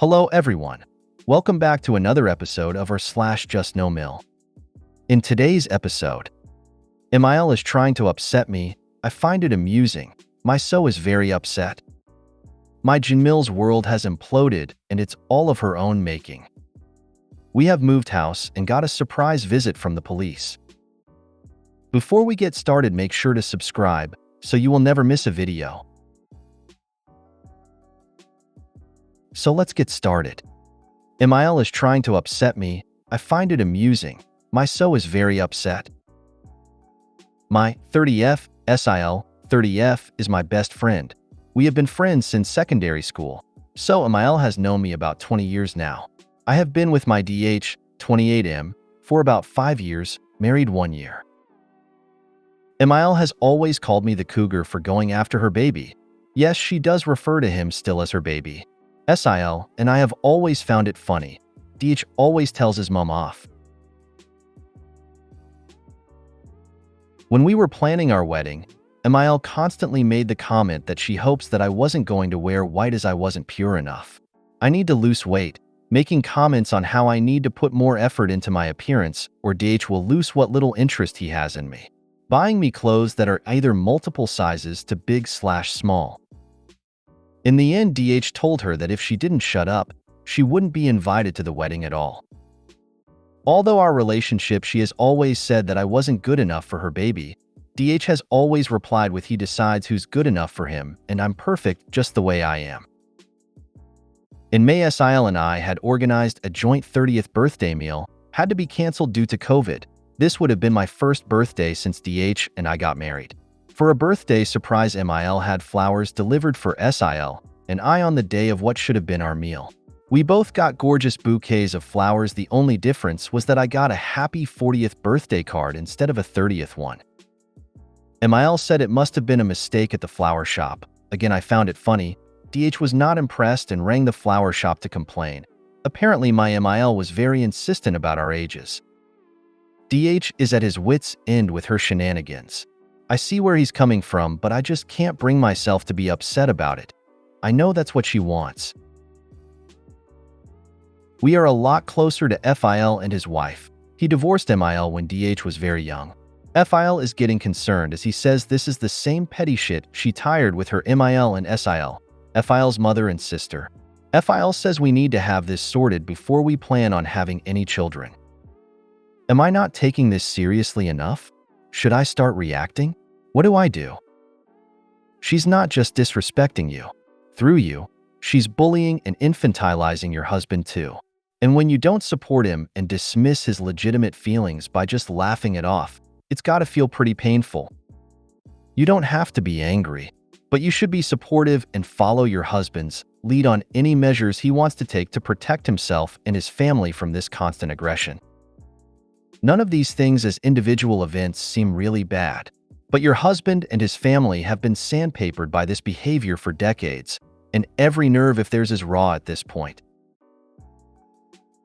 Hello everyone. Welcome back to another episode of our /JustNoMil. In today's episode, MIL is trying to upset me. I find it amusing. My so is very upset. My JustNoMil's world has imploded and it's all of her own making. We have moved house and got a surprise visit from the police. Before we get started, make sure to subscribe so you will never miss a video. So let's get started. MIL is trying to upset me. I find it amusing. My so is very upset. My 30F, SIL, 30F is my best friend. We have been friends since secondary school. So MIL has known me about 20 years now. I have been with my DH, 28M, for about 5 years, married 1 year. MIL has always called me the cougar for going after her baby. Yes, she does refer to him still as her baby. SIL, and I have always found it funny. DH always tells his mom off. When we were planning our wedding, MIL constantly made the comment that she hopes that I wasn't going to wear white as I wasn't pure enough. I need to lose weight, making comments on how I need to put more effort into my appearance or DH will lose what little interest he has in me. Buying me clothes that are either multiple sizes to big/small. In the end, DH told her that if she didn't shut up, she wouldn't be invited to the wedding at all. Although our relationship, she has always said that I wasn't good enough for her baby. DH has always replied with he decides who's good enough for him and I'm perfect just the way I am. In May, SIL and I had organized a joint 30th birthday meal, had to be canceled due to COVID. This would have been my first birthday since DH and I got married. For a birthday surprise, MIL had flowers delivered for SIL and I on the day of what should have been our meal. We both got gorgeous bouquets of flowers. The only difference was that I got a happy 40th birthday card instead of a 30th one. MIL said it must have been a mistake at the flower shop. Again, I found it funny. DH was not impressed and rang the flower shop to complain. Apparently, my MIL was very insistent about our ages. DH is at his wits' end with her shenanigans. I see where he's coming from, but I just can't bring myself to be upset about it. I know that's what she wants. We are a lot closer to FIL and his wife. He divorced MIL when DH was very young. FIL is getting concerned as he says this is the same petty shit she tired with her MIL and SIL, FIL's mother and sister. FIL says we need to have this sorted before we plan on having any children. Am I not taking this seriously enough? Should I start reacting? What do I do? She's not just disrespecting you. Through you, she's bullying and infantilizing your husband too. And when you don't support him and dismiss his legitimate feelings by just laughing it off, it's gotta feel pretty painful. You don't have to be angry, but you should be supportive and follow your husband's lead on any measures he wants to take to protect himself and his family from this constant aggression. None of these things as individual events seem really bad, but your husband and his family have been sandpapered by this behavior for decades, and every nerve if theirs is raw at this point.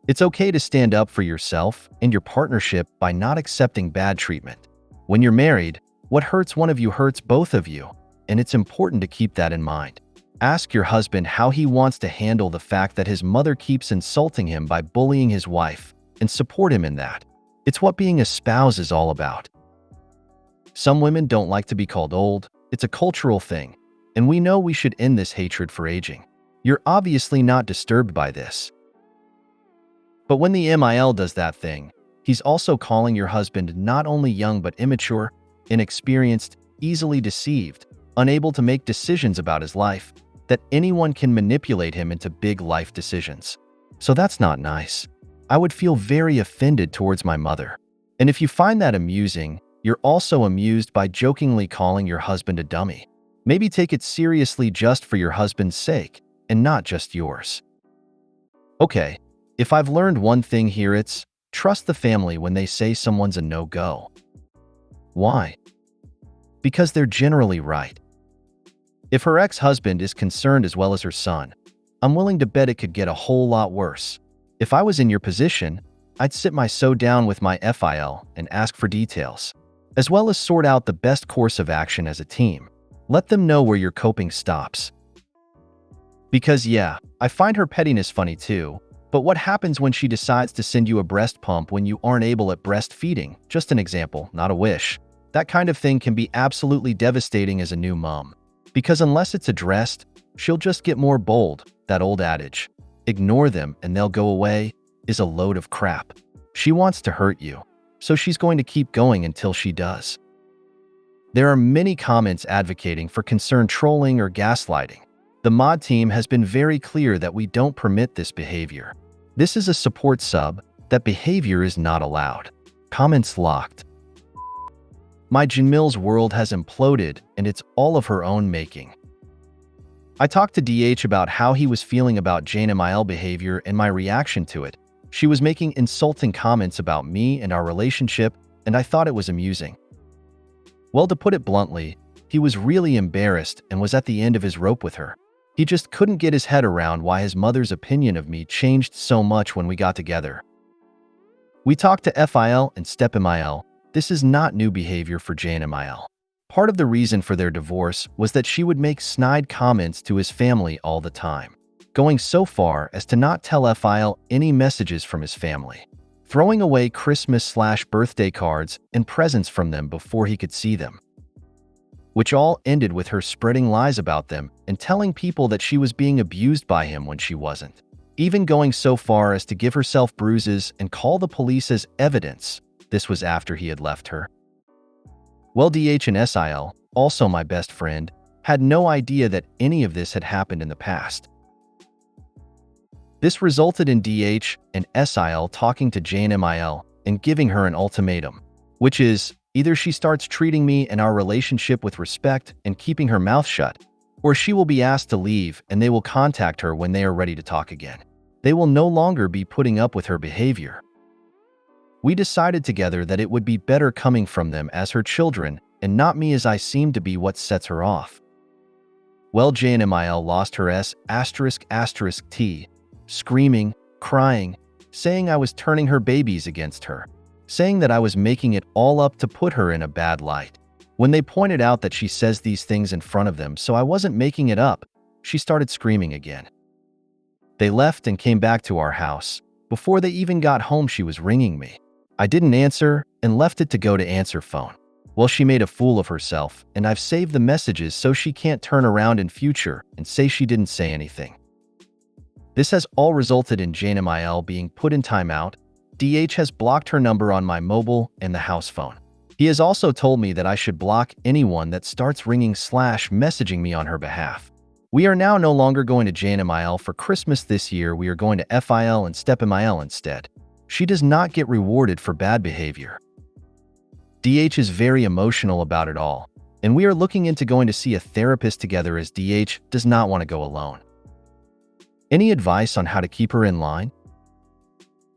It's okay to stand up for yourself and your partnership by not accepting bad treatment. When you're married, what hurts one of you hurts both of you, and it's important to keep that in mind. Ask your husband how he wants to handle the fact that his mother keeps insulting him by bullying his wife, and support him in that. It's what being a spouse is all about. Some women don't like to be called old. It's a cultural thing, and we know we should end this hatred for aging. You're obviously not disturbed by this. But when the MIL does that thing, he's also calling your husband not only young but immature, inexperienced, easily deceived, unable to make decisions about his life, that anyone can manipulate him into big life decisions. So that's not nice. I would feel very offended towards my mother. And if you find that amusing, you're also amused by jokingly calling your husband a dummy. Maybe take it seriously just for your husband's sake, and not just yours. Okay, if I've learned one thing here, it's trust the family when they say someone's a no-go. Why? Because they're generally right. If her ex-husband is concerned as well as her son, I'm willing to bet it could get a whole lot worse. If I was in your position, I'd sit my so down with my FIL and ask for details, as well as sort out the best course of action as a team. Let them know where your coping stops. Because yeah, I find her pettiness funny too. But what happens when she decides to send you a breast pump when you aren't able at breastfeeding? Just an example, not a wish. That kind of thing can be absolutely devastating as a new mom. Because unless it's addressed, she'll just get more bold. That old adage, ignore them and they'll go away, is a load of crap. She wants to hurt you, so she's going to keep going until she does. There are many comments advocating for concerned trolling or gaslighting. The mod team has been very clear that we don't permit this behavior. This is a support sub. That behavior is not allowed. Comments locked. My JustNoMil's world has imploded, and it's all of her own making. I talked to DH about how he was feeling about JustNoMil behavior and my reaction to it. She was making insulting comments about me and our relationship, and I thought it was amusing. Well, to put it bluntly, he was really embarrassed and was at the end of his rope with her. He just couldn't get his head around why his mother's opinion of me changed so much when we got together. We talked to FIL and StepMIL. This is not new behavior for JustNoMil. Part of the reason for their divorce was that she would make snide comments to his family all the time, going so far as to not tell FIL any messages from his family, throwing away Christmas/birthday cards and presents from them before he could see them, which all ended with her spreading lies about them and telling people that she was being abused by him when she wasn't, even going so far as to give herself bruises and call the police as evidence. This was after he had left her. Well, DH and SIL, also my best friend, had no idea that any of this had happened in the past. This resulted in DH and SIL talking to JustNoMil and giving her an ultimatum, which is, either she starts treating me and our relationship with respect and keeping her mouth shut, or she will be asked to leave and they will contact her when they are ready to talk again. They will no longer be putting up with her behavior. We decided together that it would be better coming from them as her children and not me, as I seem to be what sets her off. Well, JustNoMil lost her S***T, screaming, crying, saying I was turning her babies against her, saying that I was making it all up to put her in a bad light. When they pointed out that she says these things in front of them, so I wasn't making it up, she started screaming again. They left and came back to our house. Before they even got home, she was ringing me. I didn't answer and left it to go to answer phone. Well, she made a fool of herself, and I've saved the messages so she can't turn around in future and say she didn't say anything. This has all resulted in JustNoMil being put in timeout. DH has blocked her number on my mobile and the house phone. He has also told me that I should block anyone that starts ringing/messaging me on her behalf. We are now no longer going to JustNoMil for Christmas this year. We are going to FIL and StepMIL instead. She does not get rewarded for bad behavior. DH is very emotional about it all, and we are looking into going to see a therapist together as DH does not want to go alone. Any advice on how to keep her in line?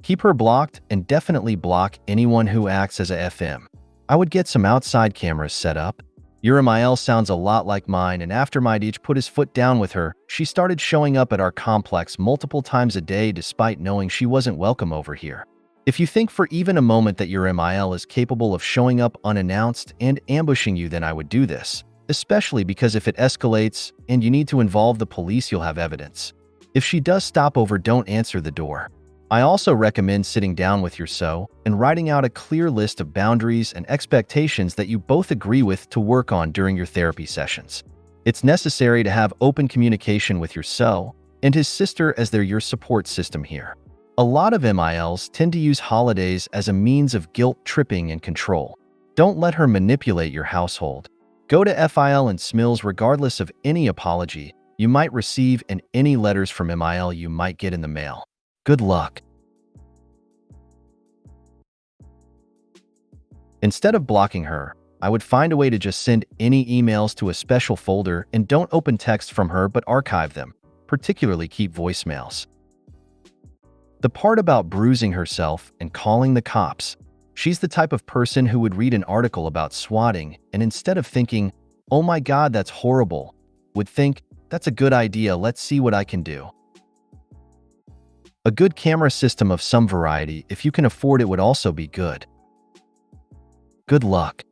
Keep her blocked and definitely block anyone who acts as a FM. I would get some outside cameras set up. Your MIL sounds a lot like mine, and after my DH put his foot down with her, she started showing up at our complex multiple times a day despite knowing she wasn't welcome over here. If you think for even a moment that your MIL is capable of showing up unannounced and ambushing you, then I would do this, especially because if it escalates and you need to involve the police, you'll have evidence. If she does stop over, don't answer the door. I also recommend sitting down with your SO and writing out a clear list of boundaries and expectations that you both agree with to work on during your therapy sessions. It's necessary to have open communication with your SO and his sister, as they're your support system here. A lot of MILs tend to use holidays as a means of guilt tripping and control. Don't let her manipulate your household. Go to FIL and SMILs regardless of any apology you might receive and any letters from MIL you might get in the mail. Good luck. Instead of blocking her, I would find a way to just send any emails to a special folder and don't open texts from her but archive them, particularly keep voicemails. The part about bruising herself and calling the cops, she's the type of person who would read an article about swatting and instead of thinking, "Oh my God, that's horrible," would think, "That's a good idea, let's see what I can do." A good camera system of some variety, if you can afford it, would also be good. Good luck.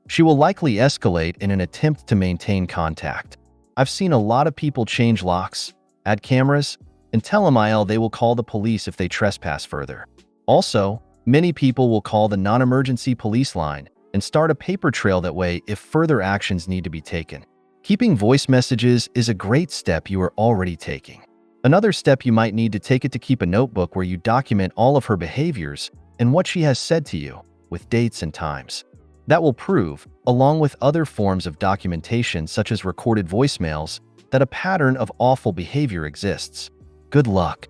She will likely escalate in an attempt to maintain contact. I've seen a lot of people change locks, add cameras, and tell MIL they will call the police if they trespass further. Also, many people will call the non-emergency police line and start a paper trail that way if further actions need to be taken. Keeping voice messages is a great step you are already taking. Another step you might need to take is to keep a notebook where you document all of her behaviors and what she has said to you, with dates and times. That will prove, along with other forms of documentation such as recorded voicemails, that a pattern of awful behavior exists. Good luck.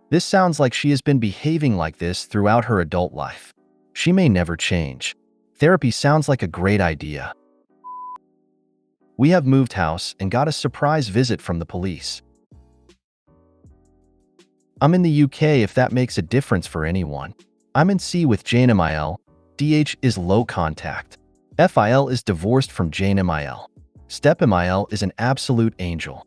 This sounds like she has been behaving like this throughout her adult life. She may never change. Therapy sounds like a great idea. We have moved house and got a surprise visit from the police. I'm in the UK if that makes a difference for anyone. I'm in C with JustNoMil. DH is low contact. FIL is divorced from JustNoMil. Step MIL is an absolute angel.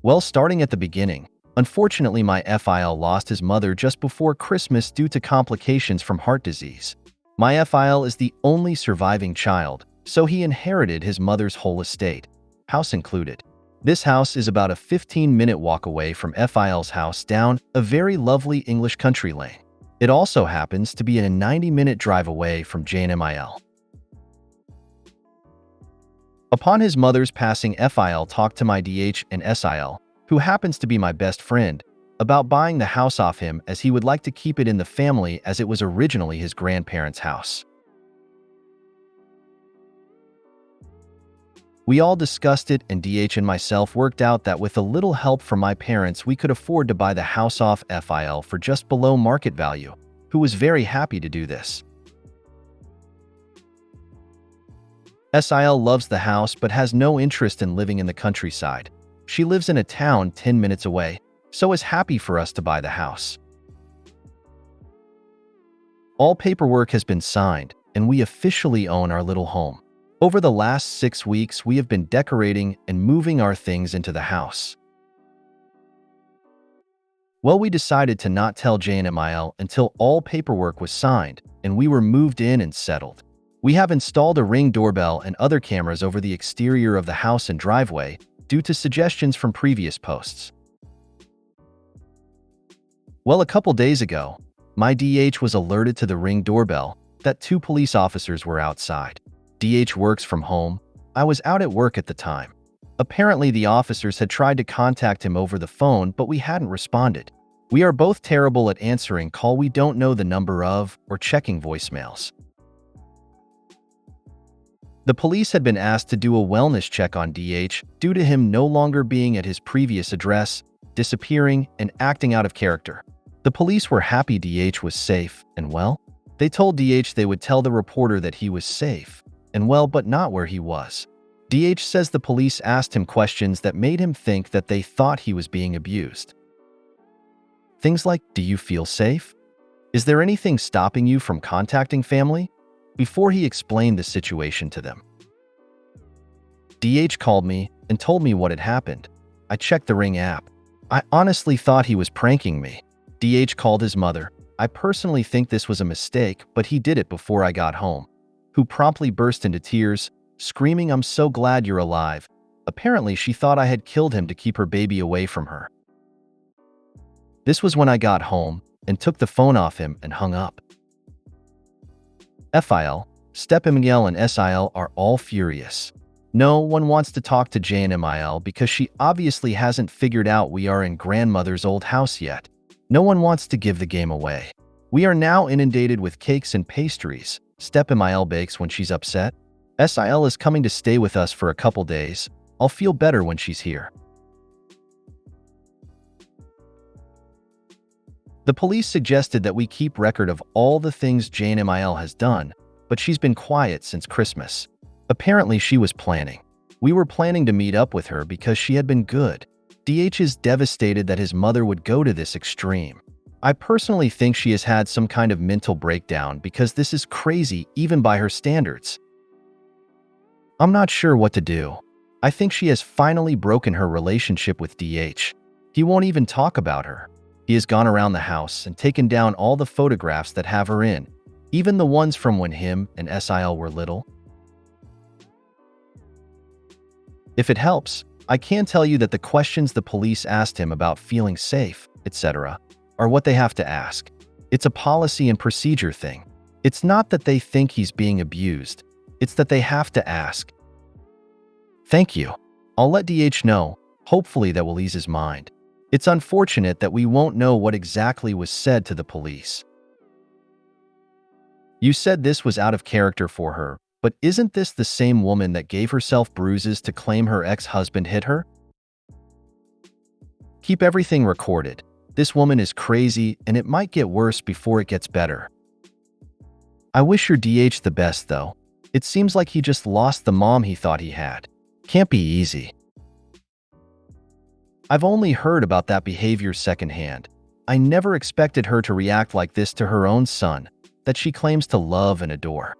Well, starting at the beginning, unfortunately my FIL lost his mother just before Christmas due to complications from heart disease. My FIL is the only surviving child, so he inherited his mother's whole estate, house included. This house is about a 15-minute walk away from FIL's house down a very lovely English country lane. It also happens to be a 90-minute drive away from JustNoMil. Upon his mother's passing, FIL talked to my DH and SIL, who happens to be my best friend, about buying the house off him as he would like to keep it in the family as it was originally his grandparents' house. We all discussed it and DH and myself worked out that with a little help from my parents we could afford to buy the house off FIL for just below market value, who was very happy to do this. SIL loves the house but has no interest in living in the countryside. She lives in a town 10 minutes away, so is happy for us to buy the house. All paperwork has been signed, and we officially own our little home. Over the last 6 weeks, we have been decorating and moving our things into the house. Well, we decided to not tell JustNoMil until all paperwork was signed and we were moved in and settled. We have installed a Ring doorbell and other cameras over the exterior of the house and driveway due to suggestions from previous posts. Well, a couple days ago, my DH was alerted to the Ring doorbell that 2 police officers were outside. DH works from home. I was out at work at the time. Apparently, the officers had tried to contact him over the phone, but we hadn't responded. We are both terrible at answering call we don't know the number of or checking voicemails. The police had been asked to do a wellness check on DH due to him no longer being at his previous address, disappearing, and acting out of character. The police were happy DH was safe and well. They told DH they would tell the reporter that he was safe and well, but not where he was. DH says the police asked him questions that made him think that they thought he was being abused. Things like, "Do you feel safe? Is there anything stopping you from contacting family?" Before he explained the situation to them. DH called me and told me what had happened. I checked the Ring app. I honestly thought he was pranking me. DH called his mother. I personally think this was a mistake, but he did it before I got home, who promptly burst into tears, screaming, "I'm so glad you're alive." Apparently, she thought I had killed him to keep her baby away from her. This was when I got home and took the phone off him and hung up. FIL, Step MIL and SIL are all furious. No one wants to talk to JustNoMil because she obviously hasn't figured out we are in grandmother's old house yet. No one wants to give the game away. We are now inundated with cakes and pastries. Step MIL bakes when she's upset. SIL is coming to stay with us for a couple days. I'll feel better when she's here. The police suggested that we keep record of all the things JustNoMil has done, but she's been quiet since Christmas. Apparently, she was planning. We were planning to meet up with her because she had been good. DH is devastated that his mother would go to this extreme. I personally think she has had some kind of mental breakdown because this is crazy even by her standards. I'm not sure what to do. I think she has finally broken her relationship with DH. He won't even talk about her. He has gone around the house and taken down all the photographs that have her in, even the ones from when him and SIL were little. If it helps, I can tell you that the questions the police asked him about feeling safe, etc., are what they have to ask. It's a policy and procedure thing. It's not that they think he's being abused. It's that they have to ask. Thank you. I'll let DH know. Hopefully that will ease his mind. It's unfortunate that we won't know what exactly was said to the police. You said this was out of character for her, but isn't this the same woman that gave herself bruises to claim her ex-husband hit her? Keep everything recorded. This woman is crazy, and it might get worse before it gets better. I wish your DH the best, though. It seems like he just lost the mom he thought he had. Can't be easy. I've only heard about that behavior secondhand. I never expected her to react like this to her own son, that she claims to love and adore.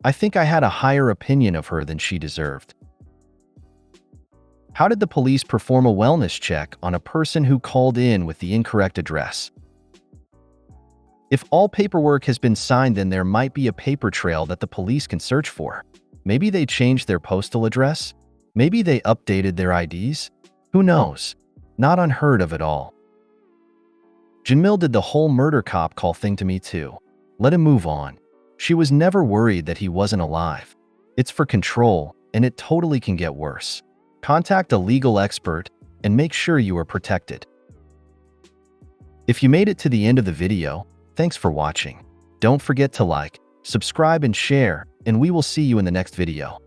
I think I had a higher opinion of her than she deserved. How did the police perform a wellness check on a person who called in with the incorrect address? If all paperwork has been signed, then there might be a paper trail that the police can search for. Maybe they changed their postal address? Maybe they updated their IDs? Who knows? Not unheard of at all. JustNoMil did the whole murder cop call thing to me too. Let him move on. She was never worried that he wasn't alive. It's for control, and it totally can get worse. Contact a legal expert and make sure you are protected. If you made it to the end of the video, thanks for watching. Don't forget to like, subscribe, and share, and we will see you in the next video.